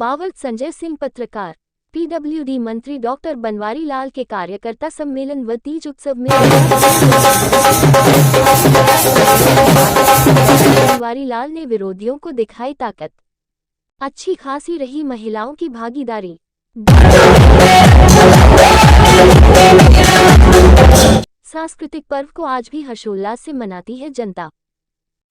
बावल संजय सिंह पत्रकार। पीडब्ल्यूडी मंत्री डॉक्टर बनवारी लाल के कार्यकर्ता सम्मेलन व तीज उत्सव में बनवारी लाल ने विरोधियों को दिखाई ताकत। अच्छी खासी रही महिलाओं की भागीदारी। सांस्कृतिक पर्व को आज भी हर्षोल्लास से मनाती है जनता।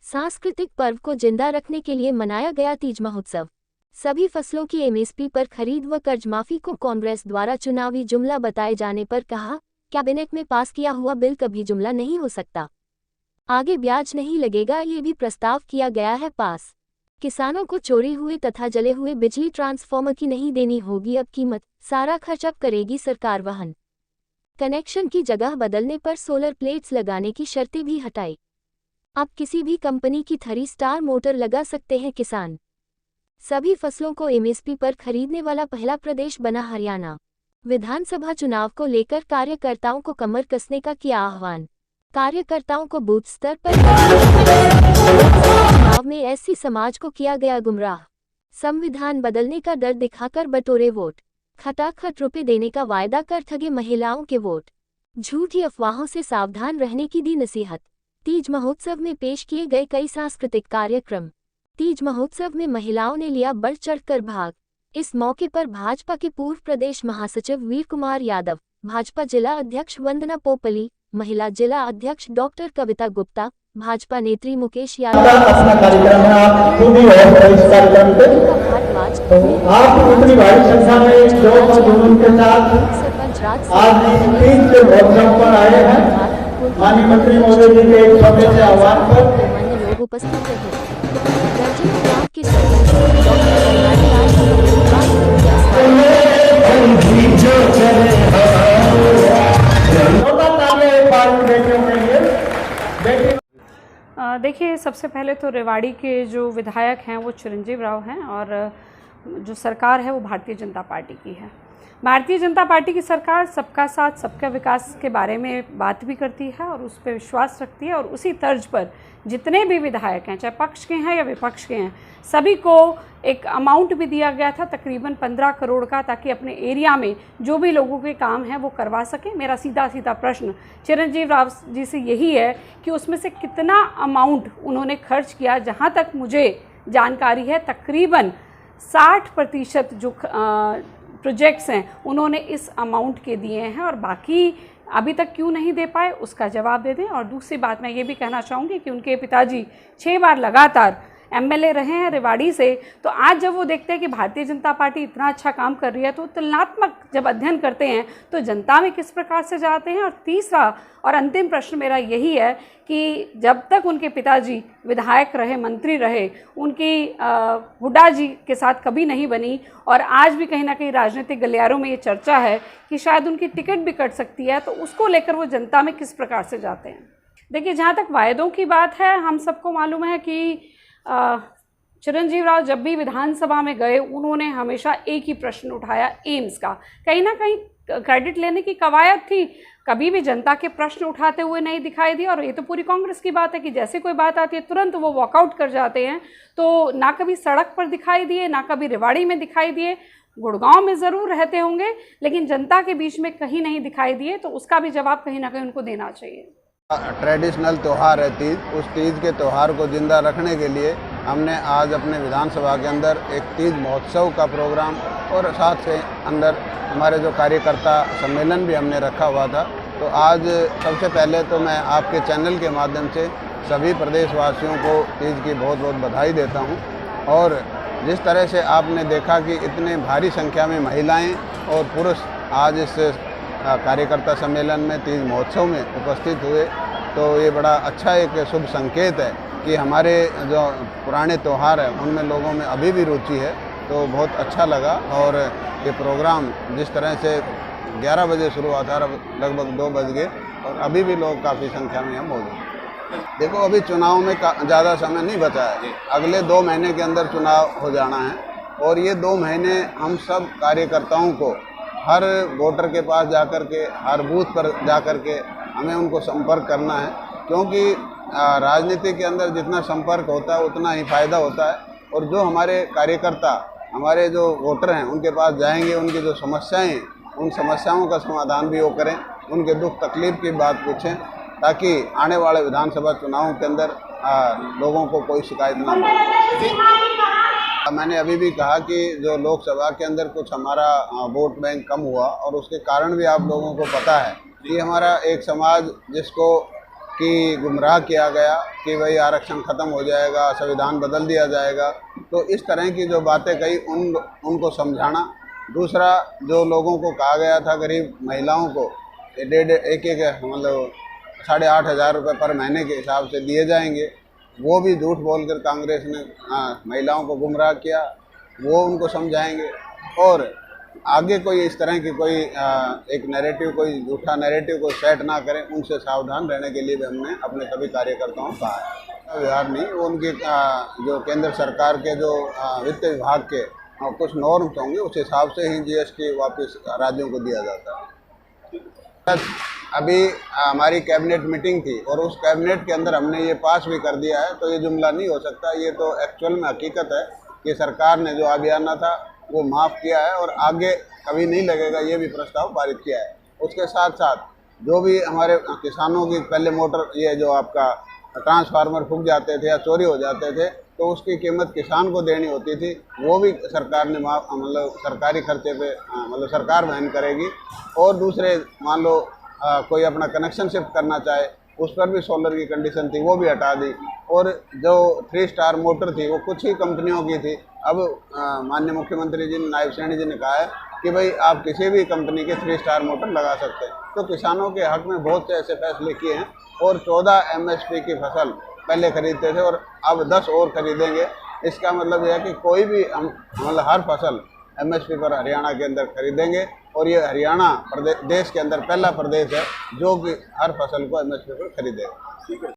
सांस्कृतिक पर्व को जिंदा रखने के लिए मनाया गया तीज महोत्सव। सभी फसलों की एमएसपी पर खरीद व कर्ज माफी को कांग्रेस द्वारा चुनावी जुमला बताए जाने पर कहा, कैबिनेट में पास किया हुआ बिल कभी जुमला नहीं हो सकता। आगे ब्याज नहीं लगेगा, ये भी प्रस्ताव किया गया है पास। किसानों को चोरी हुए तथा जले हुए बिजली ट्रांसफार्मर की नहीं देनी होगी अब कीमत, सारा खर्च अब करेगी सरकार वहन। कनेक्शन की जगह बदलने पर सोलर प्लेट्स लगाने की शर्तें भी हटाई। अब किसी भी कंपनी की 3 स्टार मोटर लगा सकते हैं किसान। सभी फसलों को एमएसपी पर खरीदने वाला पहला प्रदेश बना हरियाणा। विधानसभा चुनाव को लेकर कार्यकर्ताओं को कमर कसने का किया आह्वान। कार्यकर्ताओं को बूथ स्तर पर चुनाव में एससी समाज को किया गया गुमराह। संविधान बदलने का डर दिखाकर बटोरे वोट। खटाखट रुपए देने का वायदा कर ठगे महिलाओं के वोट। झूठी अफवाहों से सावधान रहने की दी नसीहत। तीज महोत्सव में पेश किए गए कई सांस्कृतिक कार्यक्रम। तीज महोत्सव में महिलाओं ने लिया बढ़ चढ़कर भाग। इस मौके पर भाजपा के पूर्व प्रदेश महासचिव वीर कुमार यादव, भाजपा जिला अध्यक्ष वंदना पोपली, महिला जिला अध्यक्ष डॉक्टर कविता गुप्ता, भाजपा नेत्री मुकेश यादव, माननीय मंत्री महोदय जी के एक छोटे से आह्वान पर अन्य लोग उपस्थित रहे। देखिए, सबसे पहले तो रेवाड़ी के जो विधायक हैं वो चिरंजीव राव हैं और जो सरकार है वो भारतीय जनता पार्टी की है। भारतीय जनता पार्टी की सरकार सबका साथ सबका विकास के बारे में बात भी करती है और उस पर विश्वास रखती है और उसी तर्ज पर जितने भी विधायक हैं, चाहे पक्ष के हैं या विपक्ष के हैं, सभी को एक अमाउंट भी दिया गया था तकरीबन 15 करोड़ का, ताकि अपने एरिया में जो भी लोगों के काम हैं वो करवा सकें। मेरा सीधा सीधा प्रश्न चिरंजीव राव जी से यही है कि उसमें से कितना अमाउंट उन्होंने खर्च किया। जहाँ तक मुझे जानकारी है तकरीबन 60% जो प्रोजेक्ट्स हैं उन्होंने इस अमाउंट के दिए हैं और बाकी अभी तक क्यों नहीं दे पाए उसका जवाब दे दें। और दूसरी बात मैं ये भी कहना चाहूँगी कि उनके पिताजी 6 बार लगातार एमएलए रहे हैं रेवाड़ी से, तो आज जब वो देखते हैं कि भारतीय जनता पार्टी इतना अच्छा काम कर रही है तो तुलनात्मक जब अध्ययन करते हैं तो जनता में किस प्रकार से जाते हैं। और तीसरा और अंतिम प्रश्न मेरा यही है कि जब तक उनके पिताजी विधायक रहे, मंत्री रहे, उनकी हुड्डा जी के साथ कभी नहीं बनी और आज भी कहीं ना कहीं राजनीतिक गलियारों में ये चर्चा है कि शायद उनकी टिकट भी कट सकती है, तो उसको लेकर वो जनता में किस प्रकार से जाते हैं। देखिए, जहाँ तक वायदों की बात है, हम सबको मालूम है कि चिरंजीव राव जब भी विधानसभा में गए उन्होंने हमेशा एक ही प्रश्न उठाया, एम्स का। कहीं ना कहीं क्रेडिट लेने की कवायद थी, कभी भी जनता के प्रश्न उठाते हुए नहीं दिखाई दिया। और ये तो पूरी कांग्रेस की बात है कि जैसे कोई बात आती है तुरंत वो वॉकआउट कर जाते हैं। तो ना कभी सड़क पर दिखाई दिए, ना कभी रेवाड़ी में दिखाई दिए। गुड़गांव में ज़रूर रहते होंगे लेकिन जनता के बीच में कहीं नहीं दिखाई दिए, तो उसका भी जवाब कहीं ना कहीं उनको देना चाहिए। ट्रेडिशनल त्यौहार है तीज, उस तीज के त्यौहार को जिंदा रखने के लिए हमने आज अपने विधानसभा के अंदर एक तीज महोत्सव का प्रोग्राम और साथ से अंदर हमारे जो कार्यकर्ता सम्मेलन भी हमने रखा हुआ था। तो आज सबसे पहले तो मैं आपके चैनल के माध्यम से सभी प्रदेशवासियों को तीज की बहुत बहुत बधाई देता हूं। और जिस तरह से आपने देखा कि इतने भारी संख्या में महिलाएं और पुरुष आज इस कार्यकर्ता सम्मेलन में तीज महोत्सव में उपस्थित हुए, तो ये बड़ा अच्छा एक शुभ संकेत है कि हमारे जो पुराने त्यौहार हैं उनमें लोगों में अभी भी रुचि है। तो बहुत अच्छा लगा और ये प्रोग्राम जिस तरह से 11 बजे शुरू हुआ था, लगभग 2 बज गए और अभी भी लोग काफ़ी संख्या में हम मौजूद। देखो, अभी चुनाव में ज़्यादा समय नहीं बचा है, अगले 2 महीने के अंदर चुनाव हो जाना है और ये 2 महीने हम सब कार्यकर्ताओं को हर वोटर के पास जाकर के, हर बूथ पर जाकर के हमें उनको संपर्क करना है, क्योंकि राजनीति के अंदर जितना संपर्क होता है उतना ही फायदा होता है। और जो हमारे कार्यकर्ता हमारे जो वोटर हैं उनके पास जाएंगे, उनकी जो समस्याएं हैं उन समस्याओं का समाधान भी वो करें, उनके दुख तकलीफ की बात पूछें, ताकि आने वाले विधानसभा चुनावों के अंदर लोगों को कोई शिकायत ना मिले। मैंने अभी भी कहा कि जो लोकसभा के अंदर कुछ हमारा वोट बैंक कम हुआ, और उसके कारण भी आप लोगों को पता है कि हमारा एक समाज जिसको कि गुमराह किया गया कि भाई आरक्षण ख़त्म हो जाएगा, संविधान बदल दिया जाएगा, तो इस तरह की जो बातें कही उनको समझाना। दूसरा, जो लोगों को कहा गया था गरीब महिलाओं को एक मतलब 8,500 रुपये पर महीने के हिसाब से दिए जाएंगे, वो भी झूठ बोलकर कांग्रेस ने महिलाओं को गुमराह किया, वो उनको समझाएंगे। और आगे कोई इस तरह की कोई एक नैरेटिव, कोई झूठा नैरेटिव को सेट ना करें, उनसे सावधान रहने के लिए भी हमने अपने सभी कार्यकर्ताओं को कहा है। व्यवहार नहीं, वो उनकी जो केंद्र सरकार के जो वित्त विभाग के कुछ नॉर्म्स होंगे उस हिसाब से ही जीएसटी वापस राज्यों को दिया जाता है। अभी हमारी कैबिनेट मीटिंग थी और उस कैबिनेट के अंदर हमने ये पास भी कर दिया है, तो ये जुमला नहीं हो सकता, ये तो एक्चुअल में हकीकत है कि सरकार ने जो अभियान था वो माफ़ किया है और आगे कभी नहीं लगेगा, ये भी प्रस्ताव पारित किया है। उसके साथ साथ जो भी हमारे किसानों की पहले मोटर, ये जो आपका ट्रांसफार्मर फूक जाते थे या चोरी हो जाते थे, तो उसकी कीमत किसान को देनी होती थी, वो भी सरकार ने मतलब सरकारी खर्चे पे मतलब सरकार वहन करेगी। और दूसरे, मान लो कोई अपना कनेक्शन शिफ्ट करना चाहे, उस पर भी सोलर की कंडीशन थी, वो भी हटा दी। और जो 3 स्टार मोटर थी वो कुछ ही कंपनियों की थी, अब माननीय मुख्यमंत्री जी ने, नायब सैनी जी ने कहा है कि भाई आप किसी भी कंपनी के 3 स्टार मोटर लगा सकते हैं। तो किसानों के हक में बहुत से ऐसे फैसले किए हैं। और 14 MSP की फसल पहले खरीदते थे और अब 10 और खरीदेंगे। इसका मतलब यह है कि कोई भी हम मतलब हर फसल MSP पर हरियाणा के अंदर खरीदेंगे, और ये हरियाणा देश के अंदर पहला प्रदेश है जो कि हर फसल को MSP पर खरीदेगा।